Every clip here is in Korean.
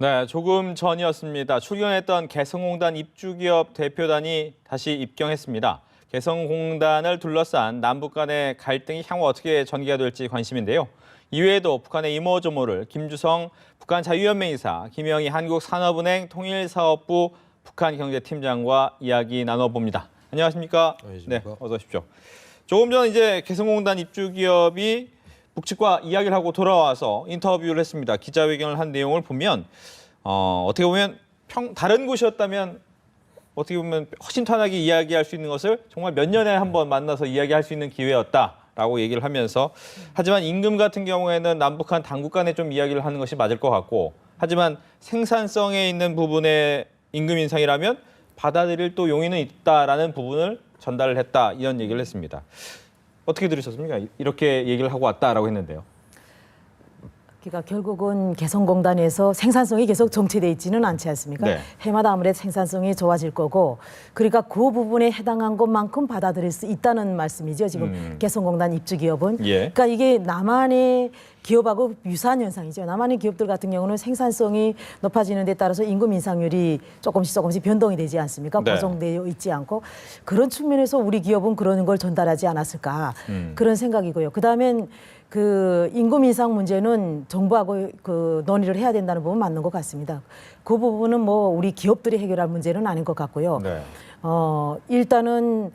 네, 조금 전이었습니다. 출경했던 개성공단 입주기업 대표단이 다시 입경했습니다. 개성공단을 둘러싼 남북 간의 갈등이 향후 어떻게 전개가 될지 관심인데요. 이외에도 북한의 이모저모를 김주성 북한 자유연맹 이사, 김영희 한국산업은행 통일사업부 북한경제팀장과 이야기 나눠봅니다. 안녕하십니까? 네, 어서 오십시오. 조금 전 이제 개성공단 입주기업이 북측과 이야기를 하고 돌아와서 인터뷰를 했습니다. 기자회견을 한 내용을 보면 어떻게 보면 다른 곳이었다면 어떻게 보면 허심탄회하게 이야기할 수 있는 것을 정말 몇 년에 한 번 만나서 이야기할 수 있는 기회였다라고 얘기를 하면서 하지만 임금 같은 경우에는 남북한 당국 간에 좀 이야기를 하는 것이 맞을 것 같고 하지만 생산성에 있는 부분의 임금 인상이라면 받아들일 또 용의는 있다라는 부분을 전달을 했다 이런 얘기를 했습니다. 어떻게 들으셨습니까? 이렇게 얘기를 하고 왔다라고 했는데요. 그러니까 결국은 개성공단에서 생산성이 계속 정체돼 있지는 않지 않습니까? 네. 해마다 아무래도 생산성이 좋아질 거고, 그러니까 그 부분에 해당한 것만큼 받아들일 수 있다는 말씀이죠. 지금 개성공단 입주기업은. 예. 그러니까 이게 남한의 기업하고 유사한 현상이죠. 남한의 기업들 같은 경우는 생산성이 높아지는 데 따라서 임금 인상률이 조금씩 변동이 되지 않습니까? 네. 고정되어 있지 않고 그런 측면에서 우리 기업은 그런 걸 전달하지 않았을까 그런 생각이고요. 그다음엔 그 임금 인상 문제는 정부하고 그 논의를 해야 된다는 부분 맞는 것 같습니다. 그 부분은 뭐 우리 기업들이 해결할 문제는 아닌 것 같고요. 네. 일단은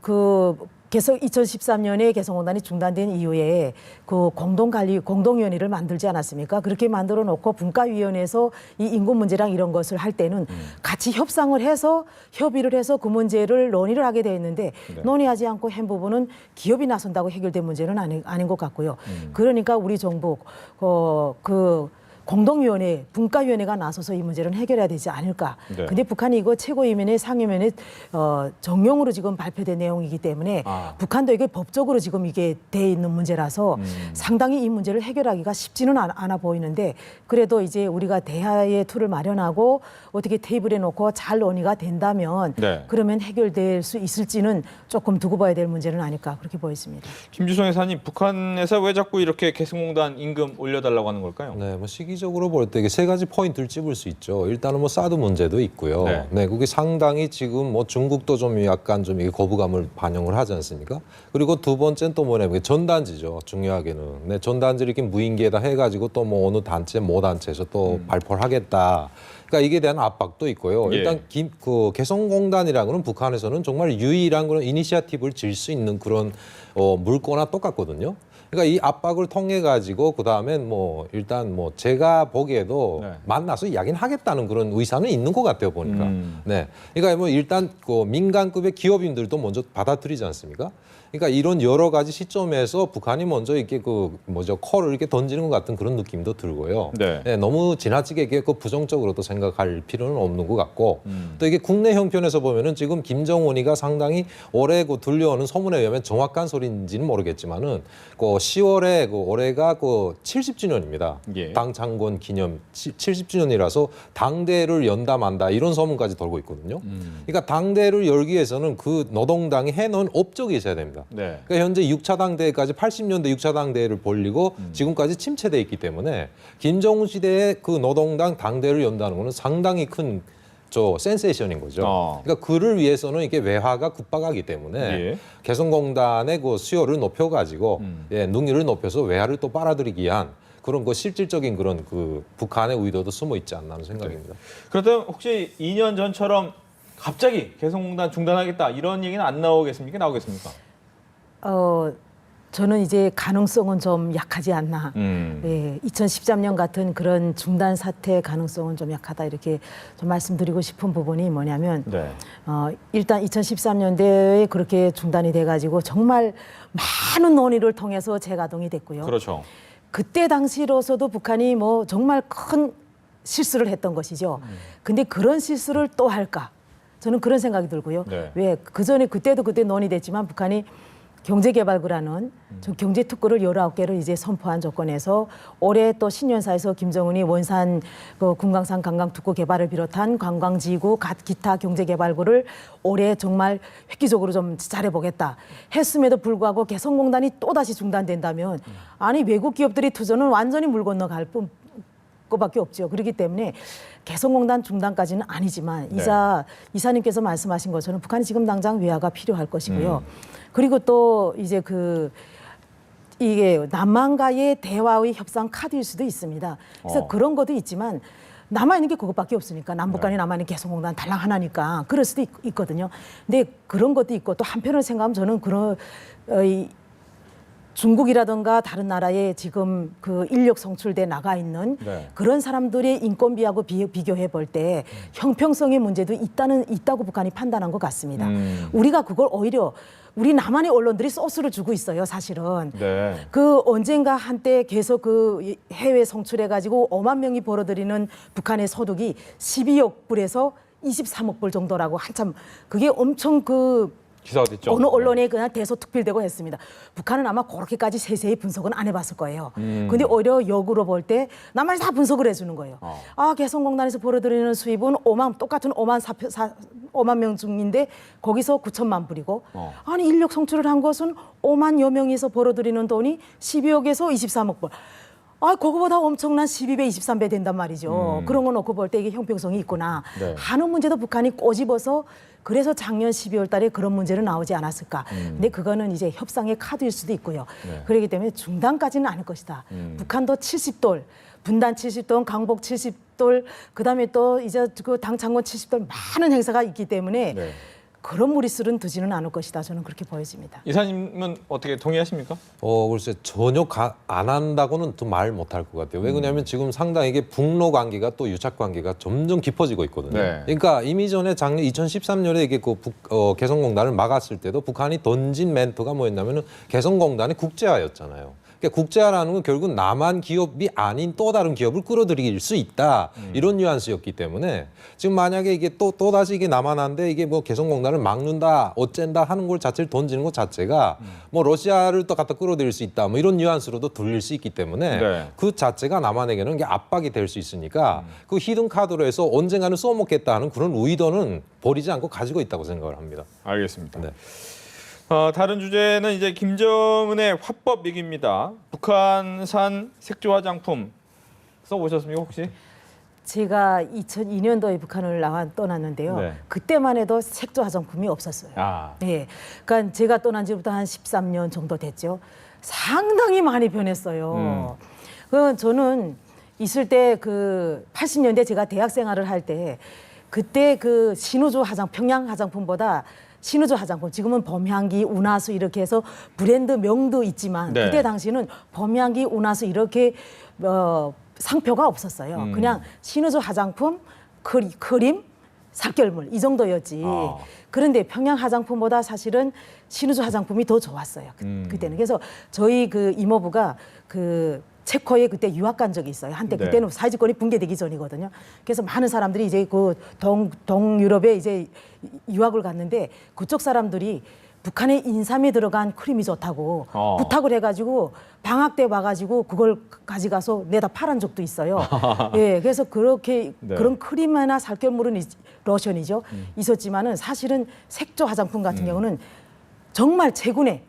그 2013년에 개성공단이 중단된 이후에 그 공동위원회를 만들지 않았습니까? 그렇게 만들어 놓고 분과위원회에서 이 임금 문제랑 이런 것을 할 때는 같이 협상을 해서 협의를 해서 그 문제를 논의를 하게 돼 있는데 네. 논의하지 않고 한 부분은 기업이 나선다고 해결된 문제는 아닌 것 같고요. 그러니까 우리 정부 그 공동위원회, 분과위원회가 나서서 이 문제를 해결해야 되지 않을까. 네. 근데 북한이 이거 최고위원회, 상임위원회 정용으로 지금 발표된 내용이기 때문에 북한도 이게 법적으로 지금 이게 돼 있는 문제라서 상당히 이 문제를 해결하기가 쉽지는 않아 보이는데 그래도 이제 우리가 대화의 툴을 마련하고 어떻게 테이블에 놓고 잘 논의가 된다면 네. 그러면 해결될 수 있을지는 조금 두고 봐야 될 문제는 아닐까 그렇게 보였습니다. 김주성 회사님, 북한에서 왜 자꾸 이렇게 개성공단 임금 올려달라고 하는 걸까요? 네, 뭐 시기적으로 볼 때 이게 세 가지 포인트를 찝을 수 있죠. 일단은 뭐 사드 문제도 있고요. 네. 네, 그게 상당히 지금 뭐 중국도 좀 약간 좀 이게 거부감을 반영을 하지 않습니까? 그리고 두 번째는 또 뭐냐면 전단지죠. 중요하게는 네, 전단지를 이렇게 무인기에다 해가지고 또 뭐 어느 단체, 모 단체에서 또 발표를 하겠다. 그러니까 이게 대한 압박도 있고요. 예. 일단 그 개성공단이라는 거는 북한에서는 정말 유일한 그런 이니시어티브를 질 수 있는 그런 물거나 똑같거든요. 그러니까 이 압박을 통해 가지고 그다음엔 뭐 일단 뭐 제가 보기에도 네. 만나서 이야기는 하겠다는 그런 의사는 있는 것 같아요 보니까. 네. 그러니까 뭐 일단 그 민간급의 기업인들도 먼저 받아들이지 않습니까? 그러니까 이런 여러 가지 시점에서 북한이 먼저 이렇게 그 뭐죠 콜을 이렇게 던지는 것 같은 그런 느낌도 들고요. 네. 네, 너무 지나치게 이게 그 부정적으로도 생각할 필요는 없는 것 같고 또 이게 국내 형편에서 보면은 지금 김정은이가 상당히 올해 그 들려오는 소문에 의하면 정확한 소리인지는 모르겠지만은 그 10월에 그 올해가 그 70주년입니다. 예. 당 창건 기념 70주년이라서 당대를 연다 만다 이런 소문까지 돌고 있거든요. 그러니까 당대를 열기 위해서는 그 노동당이 해놓은 업적이 있어야 됩니다. 네. 그러니까 현재 6차 당대까지 80년대 6차 당대를 벌리고 지금까지 침체돼 있기 때문에 김정은 시대에 그 노동당 당대를 연다는 것은 상당히 큰 센세이션인 거죠. 그러니까 그를 위해서는 이게 외화가 급박하기 때문에 예. 개성공단의 그 수요를 높여가지고 능률을 높여서 외화를 또 빨아들이기 위한 그런 그 실질적인 그런 그 북한의 의도도 숨어 있지 않나 하는 생각입니다. 그렇다면 혹시 2년 전처럼 갑자기 개성공단 중단하겠다 이런 얘기는 안 나오겠습니까? 나오겠습니까? 저는 이제 가능성은 좀 약하지 않나. 네, 2013년 같은 그런 중단 사태 가능성은 좀 약하다 이렇게 좀 말씀드리고 싶은 부분이 뭐냐면 네. 일단 2013년대에 그렇게 중단이 돼가지고 정말 많은 논의를 통해서 재가동이 됐고요. 그렇죠. 그때 당시로서도 북한이 뭐 정말 큰 실수를 했던 것이죠. 근데 그런 실수를 또 할까? 저는 그런 생각이 들고요. 네. 왜 그전에 그때 논의됐지만 북한이 경제개발구라는 경제특구를 19개를 이제 선포한 조건에서 올해 또 신년사에서 김정은이 원산 그 금강산 관광특구 개발을 비롯한 관광지구 기타 경제개발구를 올해 정말 획기적으로 좀 잘해보겠다 했음에도 불구하고 개성공단이 또다시 중단된다면 아니 외국 기업들이 투자는 완전히 물 건너갈 거밖에 없죠. 그렇기 때문에 개성공단 중단까지는 아니지만 네. 이사님께서 말씀하신 것처럼 북한이 지금 당장 외화가 필요할 것이고요. 그리고 또 이제 이게 남한과의 대화의 협상 카드일 수도 있습니다. 그래서 그런 것도 있지만 남아 있는 게 그것밖에 없으니까 남북 간에 남아 있는 개성공단 달랑 하나니까 그럴 수도 있거든요. 근데 그런 것도 있고 또 한편으로 생각하면 저는 그런 중국이라든가 다른 나라에 지금 그 인력 성출돼 나가 있는 네. 그런 사람들의 인건비하고 비교해 볼 때 형평성의 문제도 있다고 북한이 판단한 것 같습니다. 우리가 그걸 오히려 우리 남한의 언론들이 소스를 주고 있어요, 사실은. 네. 그 언젠가 한때 계속 그 해외 성출해가지고 5만 명이 벌어들이는 북한의 소득이 12억 불에서 23억 불 정도라고 한참 그게 엄청 기사가 됐죠. 어느 언론에 그냥 대서특필되고 했습니다. 북한은 아마 그렇게까지 세세히 분석은 안 해봤을 거예요. 근데 오히려 역으로 볼 때 남한이 다 분석을 해주는 거예요. 개성공단에서 벌어들이는 수입은 똑같은 5만 명 중인데 거기서 9천만 불이고 아니 인력 성출을 한 것은 5만여 명에서 벌어들이는 돈이 12억에서 23억 불. 그거보다 엄청난 12배, 23배 된단 말이죠. 그런 거 놓고 볼 때 이게 형평성이 있구나 네. 하는 문제도 북한이 꼬집어서 그래서 작년 12월 달에 그런 문제는 나오지 않았을까. 근데 그거는 이제 협상의 카드일 수도 있고요. 네. 그렇기 때문에 중단까지는 않을 것이다. 북한도 70돌, 분단 70돌, 강복 70돌, 그다음에 또 이제 그 당창건 70돌 많은 행사가 있기 때문에 네. 그런 무리수는 두지는 않을 것이다. 저는 그렇게 보여집니다. 이사님은 어떻게 동의하십니까? 글쎄 전혀 안 한다고는 또 말 못할 것 같아요. 왜 그러냐면 지금 상당히 이게 북로 관계가 또 유착 관계가 점점 깊어지고 있거든요. 네. 그러니까 이미 전에 작년 2013년에 이게 개성공단을 막았을 때도 북한이 던진 멘트가 뭐였냐면은 개성공단의 국제화였잖아요. 그러니까 국제화라는 건 결국 남한 기업이 아닌 또 다른 기업을 끌어들일 수 있다. 이런 뉘앙스였기 때문에 지금 만약에 이게 또다시 이게 남한한데 이게 뭐 개성공단을 막는다, 어쩐다 하는 걸 자체를 던지는 것 자체가 뭐 러시아를 또 갖다 끌어들일 수 있다. 뭐 이런 뉘앙스로도 들릴 수 있기 때문에 네. 그 자체가 남한에게는 이게 압박이 될 수 있으니까 그 히든 카드로 해서 언젠가는 써먹겠다 하는 그런 의도는 버리지 않고 가지고 있다고 생각을 합니다. 알겠습니다. 네. 다른 주제는 이제 김정은의 화법 얘기입니다. 북한산 색조 화장품 써보셨습니까 혹시? 제가 2002년도에 북한을 떠났는데요. 네. 그때만 해도 색조 화장품이 없었어요. 네, 그러니까 제가 떠난 지부터 한 13년 정도 됐죠. 상당히 많이 변했어요. 저는 있을 때 80년대 제가 대학 생활을 할 때 그때 신우주 평양 화장품보다 신우주 화장품, 지금은 범향기, 운하수 이렇게 해서 브랜드 명도 있지만 네. 그때 당시는 범향기, 운하수 이렇게 상표가 없었어요. 그냥 신우주 화장품, 크림, 삭결물 이 정도였지. 그런데 평양 화장품보다 사실은 신우주 화장품이 더 좋았어요. 그때는. 그래서 저희 이모부가 체코에 그때 유학 간 적이 있어요. 한때 네. 그때는 사회주권이 붕괴되기 전이거든요. 그래서 많은 사람들이 이제 동유럽에 이제 유학을 갔는데 그쪽 사람들이 북한의 인삼에 들어간 크림이 좋다고 부탁을 해가지고 방학 때 와가지고 그걸 가져가서 내다 팔은 적도 있어요. 예, 그래서 그렇게 네. 그런 크림이나 살결물은 로션이죠. 있었지만은 사실은 색조 화장품 같은 경우는 정말 최근에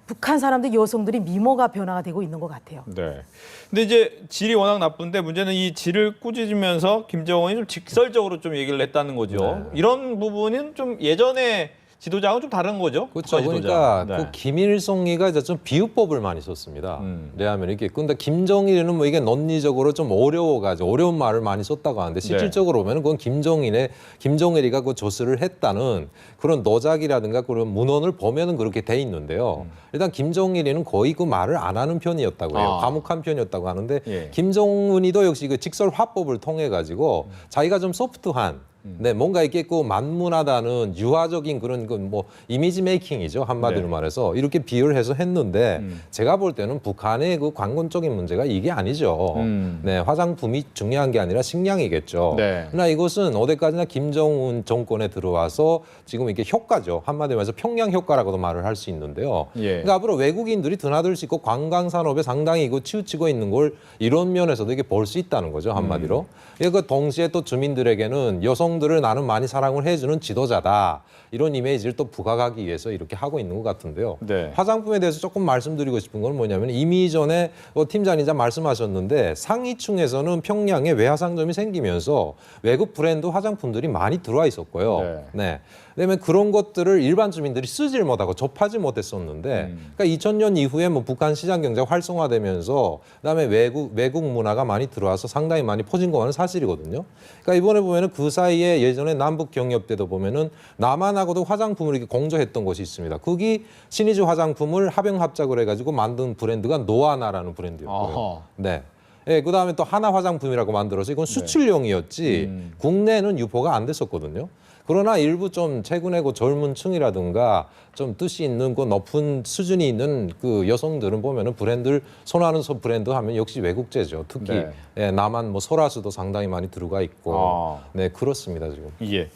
북한 사람들 여성들이 미모가 변화가 되고 있는 것 같아요. 네. 근데 이제 질이 워낙 나쁜데 문제는 이 질을 꾸짖으면서 김정은이 좀 직설적으로 좀 얘기를 했다는 거죠. 네. 이런 부분은 좀 예전에 지도자하고 좀 다른 거죠. 그렇죠. 북한 지도자. 그러니까 네. 그 김일성이가 이제 좀 비유법을 많이 썼습니다. 왜냐하면 이게 근데 김정일은 뭐 이게 논리적으로 좀 어려워가지고 어려운 말을 많이 썼다고 하는데 실질적으로 보면 그건 김정일이가 그 조스를 했다는 그런 노작이라든가 그런 문헌을 보면은 그렇게 돼 있는데요. 일단 김정일이는 거의 그 말을 안 하는 편이었다고 해요. 과묵한 편이었다고 하는데 예. 김정은이도 역시 그 직설 화법을 통해 가지고 자기가 좀 소프트한 네, 뭔가 이게 만문하다는 유화적인 그런 뭐 이미지 메이킹이죠. 한마디로 네. 말해서 이렇게 비유를 해서 했는데 제가 볼 때는 북한의 그 관건적인 문제가 이게 아니죠. 네, 화장품이 중요한 게 아니라 식량이겠죠. 네. 그러나 이것은 어디까지나 김정은 정권에 들어와서 지금 이게 효과죠. 한마디로 말해서 평양 효과라고도 말을 할 수 있는데요. 예. 그러니까 앞으로 외국인들이 드나들 수 있고 관광 산업에 상당히 이거 치우치고 있는 걸 이런 면에서도 이게 볼 수 있다는 거죠. 한마디로. 그러니까 동시에 또 주민들에게는 여성 여성들을 나는 많이 사랑을 해주는 지도자다. 이런 이미지를 또 부각하기 위해서 이렇게 하고 있는 것 같은데요. 네. 화장품에 대해서 조금 말씀드리고 싶은 건 뭐냐면 이미 전에 팀장이자 말씀하셨는데 상위층에서는 평양에 외화상점이 생기면서 외국 브랜드 화장품들이 많이 들어와 있었고요. 네. 그다음에 그런 것들을 일반 주민들이 쓰질 못하고 접하지 못했었는데 그러니까 2000년 이후에 뭐 북한 시장 경제가 활성화되면서 그다음에 외국 문화가 많이 들어와서 상당히 많이 퍼진 거는 사실이거든요. 그러니까 이번에 보면은 그 사이에 예전에 남북 경협 때도 보면은 남한하고도 화장품을 이렇게 공조했던 것이 있습니다. 거기 신의주 화장품을 합영합작을 해가지고 만든 브랜드가 노아나라는 브랜드였고요. 어허. 네. 예, 그 다음에 또 하나 화장품이라고 만들어서 이건 수출용이었지 국내에는 유포가 안 됐었거든요. 그러나 일부 좀 최근에 그 젊은 층이라든가 좀 뜻이 있는 그 높은 수준이 있는 그 여성들은 보면은 브랜드를 선호하는 브랜드 하면 역시 외국제죠. 특히 네. 예, 남한 뭐 소라스도 상당히 많이 들어가 있고 네 그렇습니다 지금. 예.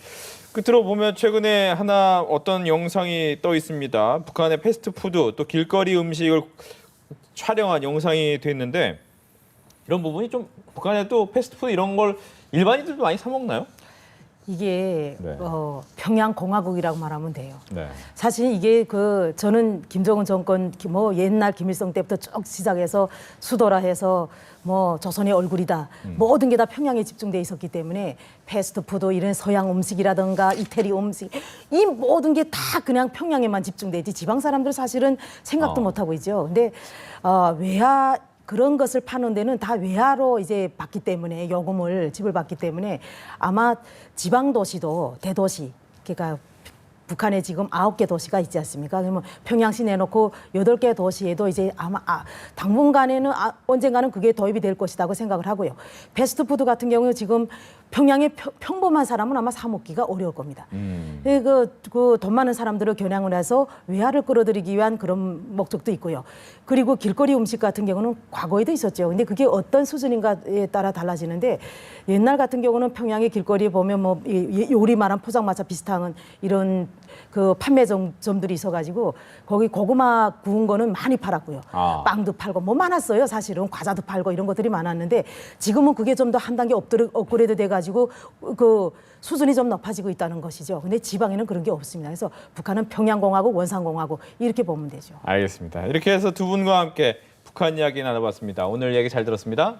끝으로 보면 최근에 하나 어떤 영상이 떠 있습니다. 북한의 패스트푸드 또 길거리 음식을 촬영한 영상이 됐는데 이런 부분이 좀 북한에 또 패스트푸드 이런 걸 일반인들도 많이 사 먹나요? 이게 네. 평양공화국이라고 말하면 돼요. 네. 사실 이게 저는 김정은 정권 뭐 옛날 김일성 때부터 쭉 시작해서 수도라 해서 뭐 조선의 얼굴이다. 모든 게 다 평양에 집중돼 있었기 때문에 패스트푸드 이런 서양 음식이라든가 이태리 음식 이 모든 게 다 그냥 평양에만 집중돼 있지 지방 사람들 사실은 생각도 못 하고 있죠. 근데 외화 그런 것을 파는 데는 다 외화로 이제 받기 때문에 요금을 지불받기 때문에 아마 지방 도시도 대도시 그러니까 북한에 지금 9개 도시가 있지 않습니까? 그러면 평양시 내놓고 8개 도시에도 이제 아마 당분간에는 언젠가는 그게 도입이 될 것이라고 생각을 하고요. 패스트푸드 같은 경우에 지금 평양의 평범한 사람은 아마 사 먹기가 어려울 겁니다. 그 돈 많은 사람들을 겨냥을 해서 외화를 끌어들이기 위한 그런 목적도 있고요. 그리고 길거리 음식 같은 경우는 과거에도 있었죠. 근데 그게 어떤 수준인가에 따라 달라지는데 옛날 같은 경우는 평양의 길거리에 보면 뭐 요리만한 포장마차 비슷한 이런 그 판매점들이 있어가지고 거기 고구마 구운 거는 많이 팔았고요. 빵도 팔고 뭐 많았어요. 사실은 과자도 팔고 이런 것들이 많았는데 지금은 그게 좀 더 한 단계 업그레이드 돼가지고 그 수준이 좀 높아지고 있다는 것이죠. 근데 지방에는 그런 게 없습니다. 그래서 북한은 평양공화국, 원산공화국 이렇게 보면 되죠. 알겠습니다. 이렇게 해서 두 분과 함께 북한 이야기 나눠봤습니다. 오늘 얘기 잘 들었습니다.